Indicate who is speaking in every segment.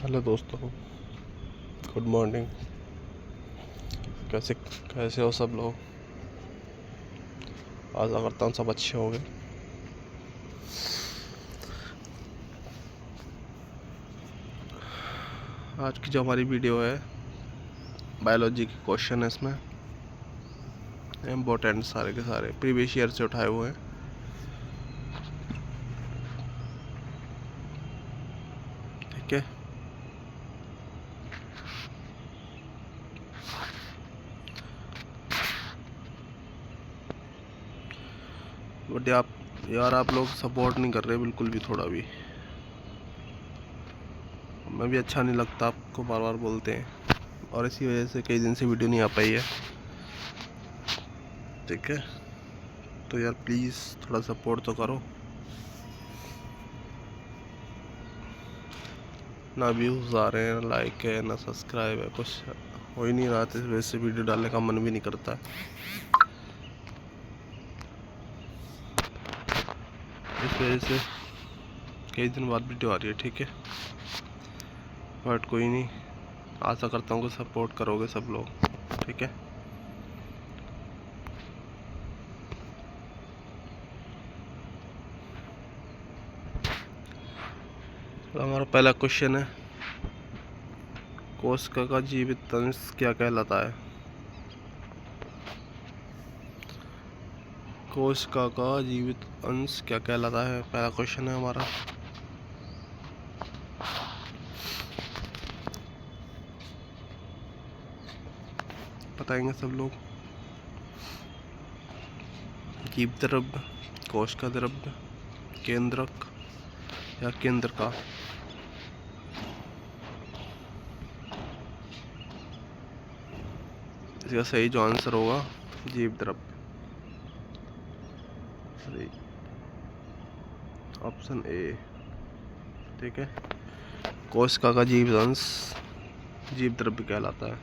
Speaker 1: Hello दोस्तों, good morning. कैसे कैसे हो सब लोग? आशा करता हूँ सब अच्छे होंगे। आज की जो हमारी वीडियो है, बायोलॉजी के क्वेश्चन है। इसमें इम्पोर्टेंट सारे के सारे प्रीवियस ईयर से उठाए हुए हैं। ठीक है, बट आप लोग सपोर्ट नहीं कर रहे बिल्कुल भी, थोड़ा भी। मैं भी अच्छा नहीं लगता, आपको बार बार बोलते हैं, और इसी वजह से कई दिन से वीडियो नहीं आ पाई है। ठीक है, तो यार प्लीज़ थोड़ा सपोर्ट तो करो। ना व्यूज़ आ रहे हैं, लाइक है, ना सब्सक्राइब है, कुछ हो ही नहीं रहा। तो इस वजह से वीडियो डालने का मन भी नहीं करता है। इस वजह से कई दिन बाद वीडियो आ रही है। ठीक है, बट कोई नहीं, आशा करता हूँ कि सपोर्ट करोगे सब लोग। ठीक है, तो हमारा पहला क्वेश्चन है, कोशिका का जीवित अंश क्या कहलाता है? कोशिका का जीवित अंश क्या कहलाता है, पहला क्वेश्चन है हमारा। बताएंगे सब लोग। जीव द्रव्य, कोशिका द्रव्य, केंद्रक या केंद्र का? इसका सही जो आंसर होगा, जीव द्रव्य, ऑप्शन ए। ठीक है, कोशिका का जीव अंश जीव द्रव्य कहलाता है।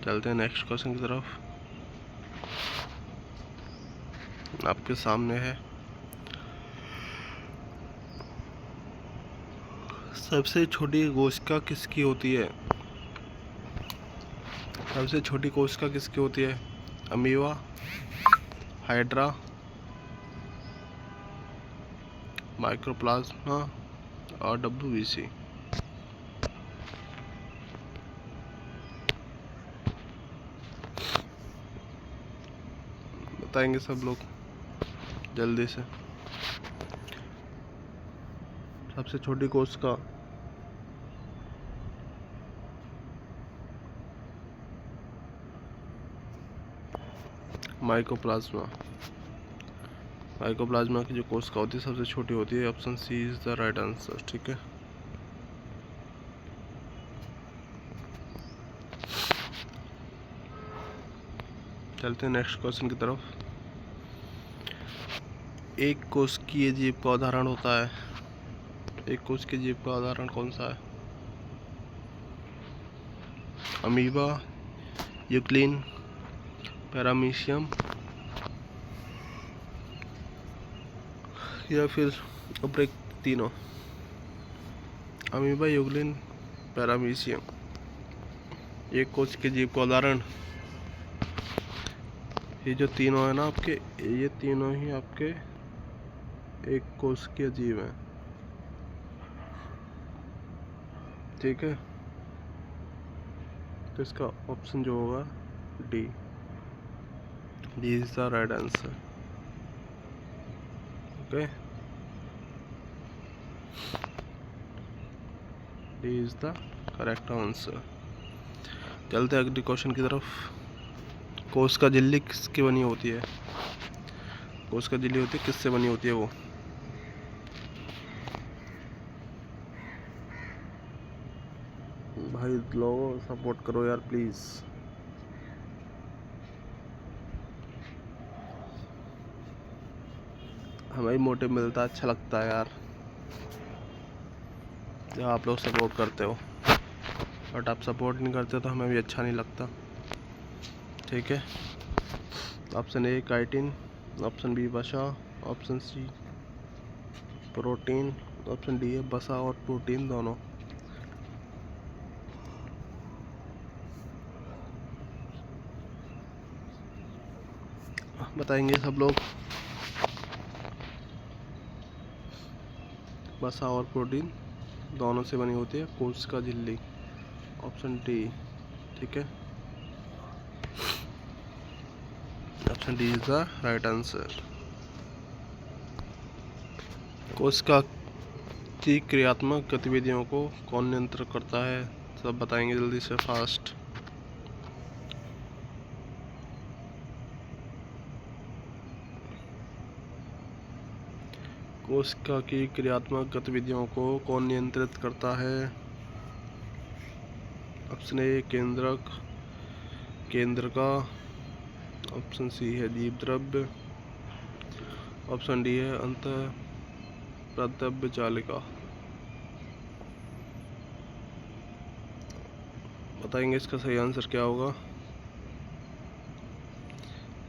Speaker 1: चलते हैं नेक्स्ट क्वेश्चन की तरफ। आपके सामने है, सबसे छोटी कोशिका किसकी होती है? सबसे छोटी कोशिका किसकी होती है? अमीबा, हाइड्रा, माइक्रोप्लाज्मा और डब्ल्यूबीसी। बताएंगे सब लोग जल्दी से। सबसे छोटी कोशिका माइकोप्लाज्मा। माइकोप्लाज्मा की जो कोशिका होती है सबसे छोटी होती है। Option C is the right answer. ठीक है, चलते हैं नेक्स्ट क्वेश्चन की तरफ। एक कोशिकीय जीव का उदाहरण होता है। एक कोशिकीय जीव का उदाहरण कौन सा है? अमीबा, यूक्लिन, पैरामीशियम या फिर उपरोक्त तीनों? Amoeba, euglena, paramecium. एक कोशिकीय जीव का उदाहरण, ये जो तीनों है ना आपके, ये तीनों ही आपके एक कोशिकीय जीव हैं। ठीक है, तो इसका ऑप्शन जो होगा D. D is the right answer. Okay, D is the correct answer. चलते हैं अगले क्वेश्चन की तरफ। कोशिका झिल्ली किसकी बनी होती है? कोशिका झिल्ली होती है, किससे बनी होती है वो? भाई लोगों सपोर्ट करो यार प्लीज। हमें मोटिव मिलता है, अच्छा लगता है यार जब आप लोग सपोर्ट करते हो, बट आप सपोर्ट नहीं करते तो हमें भी अच्छा नहीं लगता। ठीक है, option A chitin, option B वसा, option C protein, option D है वसा और प्रोटीन दोनों। बताएंगे सब लोग। वसा और प्रोटीन दोनों से बनी होती है कोशिका झिल्ली। ऑप्शन डी, ठीक है, option D is the right answer. कोशिका की क्रियात्मक गतिविधियों को कौन नियंत्रित करता है? सब बताएंगे जल्दी से, फास्ट। कोशिका की क्रियात्मक गतिविधियों को कौन नियंत्रित करता है? ऑप्शन ए केंद्रक, केंद्रका। ऑप्शन सी है दीप द्रव्य। ऑप्शन डी है अंतःप्रद्रव्य जालिका। बताएंगे इसका सही आंसर क्या होगा।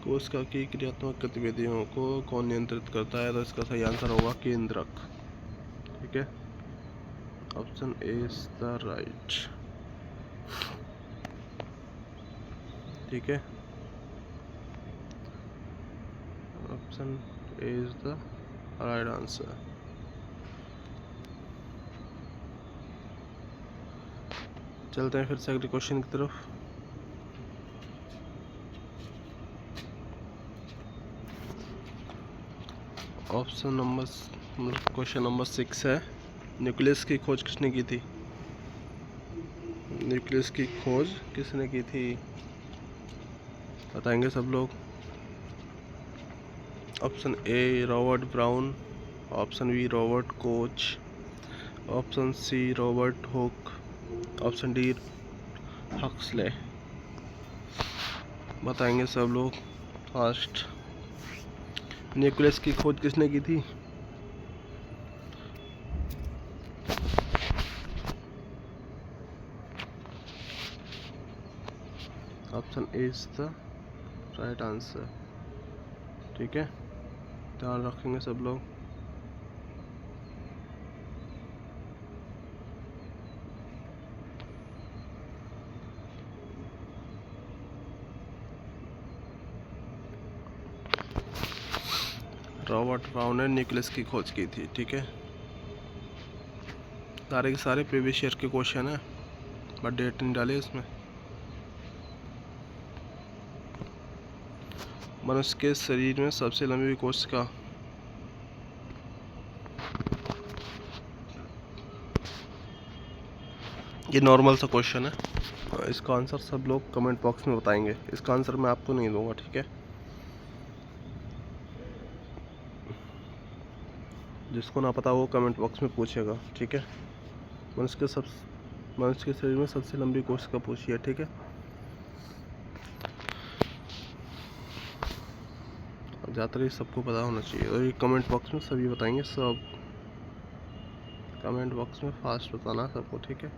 Speaker 1: कोशिका की क्रियात्मक गतिविधियों को कौन नियंत्रित करता है? तो इसका सही आंसर होगा केंद्रक, ठीक है। Option A is the right, ठीक है। Option A is the right answer. चलते हैं फिर से अगले क्वेश्चन की तरफ। क्वेश्चन नंबर 6 है, न्यूक्लियस की खोज किसने की थी? न्यूक्लियस की खोज किसने की थी? बताएंगे सब लोग। Option A Robert Brown. Option B Robert Koch. Option C Robert Hooke. Option D Huxley. बताएंगे सब लोग फास्ट। न्यूक्लियस की खोज किसने की थी? Option A is the right answer, ठीक है। ध्यान रखेंगे सब लोग। रॉबर्ट ब्राउन ने न्यूक्लियस की खोज की थी, ठीक है। सारे के सारे प्रीवियस ईयर के क्वेश्चन है, बट डेट नहीं डाले इसमें। मनुष्य के शरीर में सबसे लंबी कोशिका? ये नॉर्मल सा क्वेश्चन है। इसका आंसर सब लोग कमेंट बॉक्स में बताएंगे। इसका आंसर मैं आपको नहीं दूंगा, ठीक है। जिसको ना पता वो कमेंट बॉक्स में पूछेगा, ठीक है। मनुष्य के शरीर में सबसे लंबी कोशिका पूछिए, ठीक है। ज़्यादातर ये सबको पता होना चाहिए, और ये कमेंट बॉक्स में सभी बताएंगे। सब कमेंट बॉक्स में फास्ट बताना सबको, ठीक है।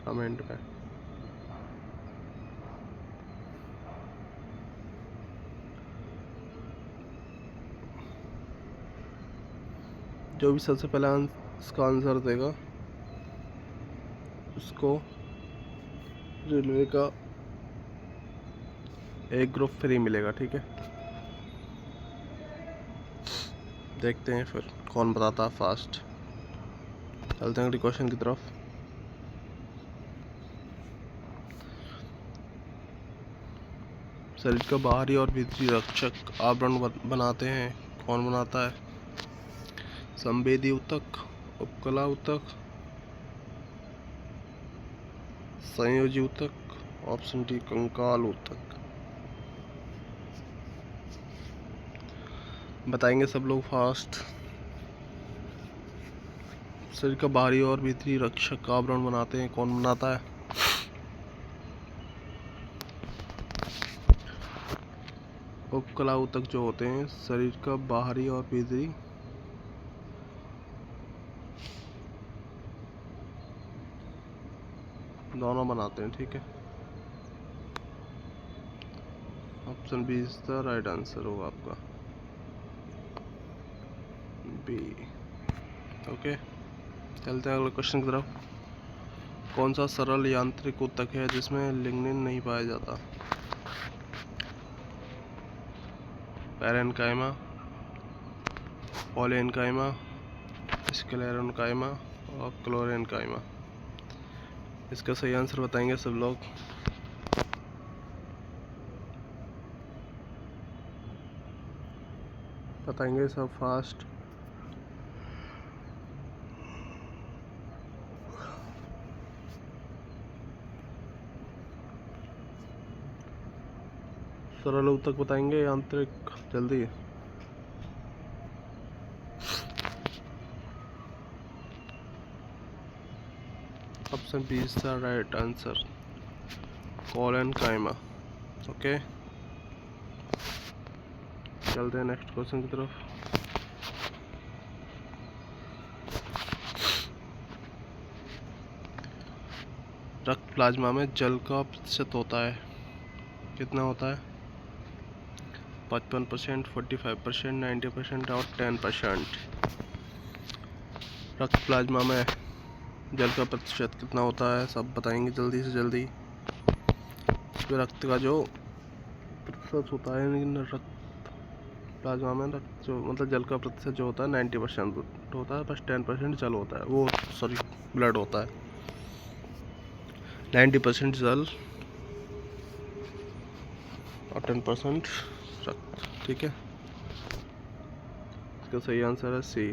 Speaker 1: कमेंट में जो भी सबसे पहले इसका आंसर देगा उसको रेलवे का एक ग्रुप फ्री मिलेगा, ठीक है। देखते हैं फिर कौन बताता है फास्ट। चलते हैं अगले क्वेश्चन की तरफ। शरीर का बाहरी और भीतरी रक्षक आवरण बनाते हैं, कौन बनाता है? संवेदी ऊतक, उपकला ऊतक, संयोजी ऊतक। ऑप्शन डी कंकाल ऊतक। बताएंगे सब लोग फास्ट। शरीर का बाहरी और भीतरी रक्षक आवरण बनाते हैं, कौन बनाता है? उपकला ऊतक जो होते हैं शरीर का बाहरी और भीतरी दोनों बनाते हैं, ठीक है। Option B is the right answer होगा आपका। पी। ओके, चलते हैं अगले क्वेश्चन की तरफ। कौन सा सरल यांत्रिक ऊतक है जिसमें लिग्निन नहीं पाया जाता? पैरेन्काइमा, पॉलीएन्काइमा, स्क्लेरेन्काइमा और क्लोरेन्काइमा। इसका सही आंसर बताएंगे सब लोग। बताएंगे सब फास्ट। सरल ऊतक बताएंगे यांत्रिक, जल्दी। Option B is the right answer, collenchyma. Okay, चलते हैं नेक्स्ट क्वेश्चन की तरफ। रक्त प्लाज्मा में जल का प्रतिशत होता है, कितना होता है? 55%, 45%, 90% और 10%। रक्त प्लाज्मा में जल का प्रतिशत कितना होता है, सब बताएंगे जल्दी से जल्दी। इसमें रक्त का जो प्रतिशत होता है, रक्त प्लाज्मा में रक्त जो मतलब जल का प्रतिशत जो होता है 90% होता है, बस 10% जल होता है, वो सॉरी ब्लड होता है। 90% जल और 10% रक्त, ठीक है। इसका सही आंसर है सी।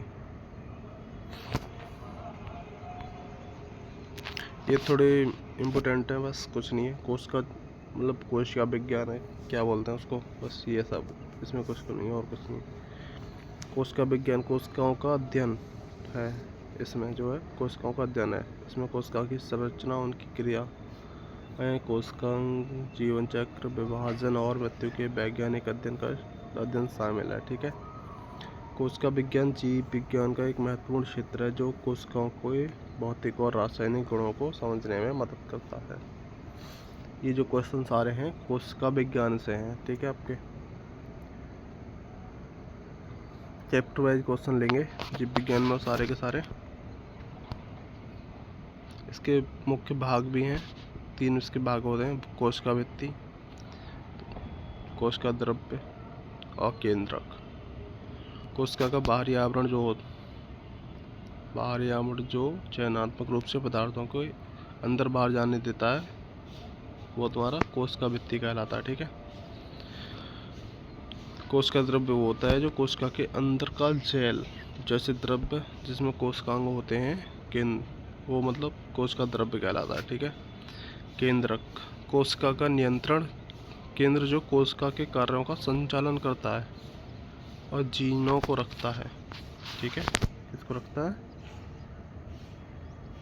Speaker 1: ये थोड़े इम्पोर्टेंट है, बस कुछ नहीं है। कोश का मतलब कोश का विज्ञान है, क्या बोलते हैं उसको, बस ये सब, इसमें कुछ नहीं और कुछ नहीं। कोशिका विज्ञान कोशिकाओं का अध्ययन है, इसमें जो है कोशिकाओं का अध्ययन है। इसमें कोशिका की संरचना, उनकी क्रिया, कोशिका जीवन चक्र, विभाजन और मृत्यु के वैज्ञानिक अध्ययन शामिल है, ठीक है। कोशिका विज्ञान जीव विज्ञान का एक महत्वपूर्ण क्षेत्र है जो कोशिकाओं के भौतिक और रासायनिक गुणों को समझने में मदद करता है। ये जो क्वेश्चन सारे हैं कोशिका विज्ञान से हैं, ठीक है। आपके चैप्टर वाइज क्वेश्चन लेंगे जीव विज्ञान में सारे के सारे। इसके मुख्य भाग भी हैं, 3 इसके भाग होते हैं, कोशिका भित्ति, कोशिका द्रव्य और केंद्रक। कोशिका का बाहरी आवरण जो चयनात्मक रूप से पदार्थों को अंदर बाहर जाने देता है, वो तुम्हारा कोशिका भित्ति कहलाता है, ठीक है। कोशिका द्रव्य वो होता है जो कोशिका के अंदर का जेल जैसे द्रव्य जिसमें कोशिकांग होते हैं, वो मतलब कोशिका द्रव्य कहलाता है, ठीक है। केंद्रक, कोशिका का नियंत्रण केंद्र जो कोशिका के कार्यों का संचालन करता है और जीनों को रखता है, ठीक है। किसको रखता है?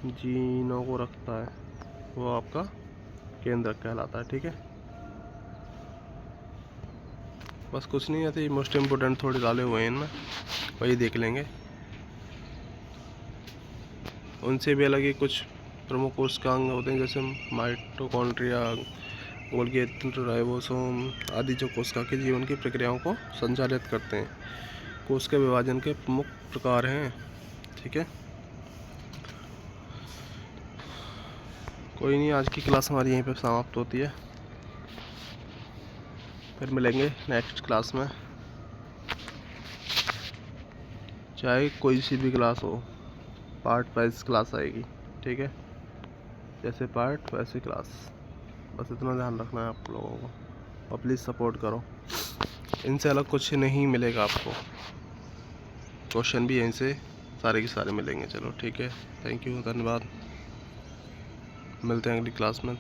Speaker 1: जीनों को रखता है, वो आपका केंद्रक कहलाता है, ठीक है। बस कुछ नहीं आते, मोस्ट इम्पोर्टेंट थोड़े डाले हुए हैं इनमें, वही देख लेंगे। उनसे भी अलग ही कुछ प्रमुख कोशिकांग होते हैं, जैसे माइटोकॉन्ड्रिया, गोल्गी तंत्र, राइबोसोम आदि, जो कोशिका के जीवन की प्रक्रियाओं को संचालित करते हैं। कोशिका विभाजन के प्रमुख प्रकार हैं, ठीक है। कोई नहीं, आज की क्लास हमारी यहीं पे समाप्त होती है, फिर मिलेंगे नेक्स्ट क्लास में। चाहे कोई सी भी क्लास हो, पार्ट वाइज क्लास आएगी, ठीक है। जैसे पार्ट वैसे क्लास, बस इतना ध्यान रखना है आप लोगों को, और प्लीज़ सपोर्ट करो। इनसे अलग कुछ नहीं मिलेगा आपको, क्वेश्चन भी यहीं से सारे के सारे मिलेंगे। चलो ठीक है, थैंक यू, धन्यवाद, मिलते हैं अगली क्लास में।